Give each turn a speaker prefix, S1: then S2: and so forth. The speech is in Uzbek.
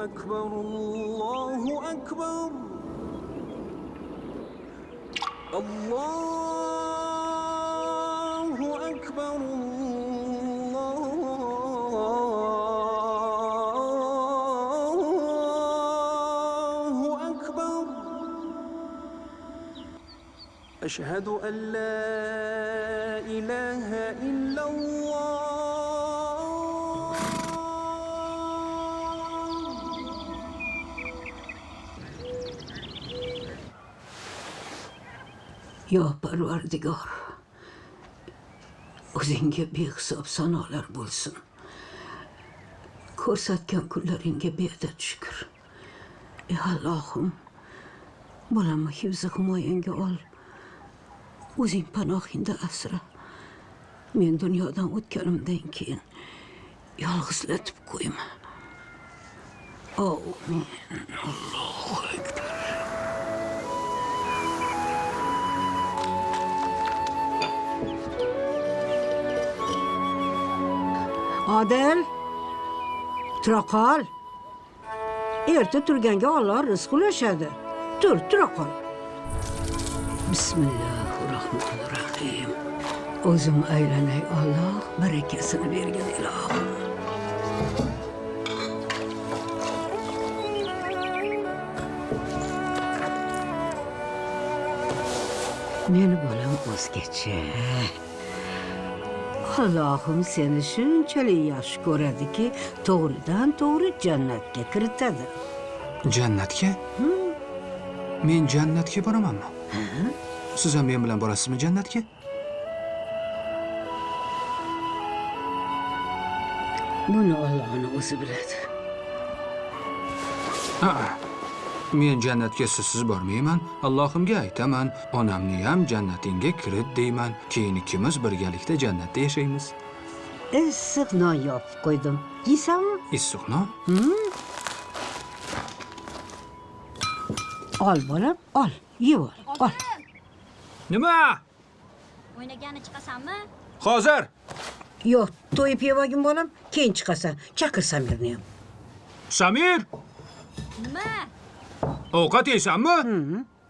S1: أكبر الله أكبر الله أكبر الله أكبر أشهد أن لا إله إلا الله
S2: Yo Parvardigor, o'zingga behisob sanolar bo'lsin. Ko'rsatgan kunlaringga beadad shukr. Ey Allohim, bolamni hifzi himoyangga ol. O'zing panohingda asra. Men dunyodan o'tganimdan keyin yolg'izlatib qo'yma. Amin. Allohu akbar. Adil, tura qol. Erta turganga Alloh rizq ulashadi. Tura qol. Bismillahirrohmanirrohim. O'zim aylanay Alloh barakasini bergin ilohim. Meni bolam o'zgacha. Allohim seni shunchalik yaxshi ko'radiki, to'g'ridan to'g'ri jannatga kiritadi.
S3: Jannatga? Men jannatga boramanmi? Siz ham men bilan borasizmi jannatga?
S2: Buni Allohning o'zi biladi.
S3: Men jannatga sizsiz bormayman. Allohimga aytaman, onamni ham jannatingga kirit deyman. Keyin ikkimiz birgalikda jannatda yashaymiz.
S2: Issiq non yopib qo'ydim. Yeysanmi?
S3: Issiq non?
S2: Ol bolam, ol. Yeb ol.
S3: Nima?
S4: O'ynagani chiqasanmi?
S3: Hozir.
S2: Yo'q, to'yib yeb olgin bolam, keyin chiqasan. Chaqir Samirni ham.
S3: Samir,
S4: Nima?
S3: ovqat yeysanmi?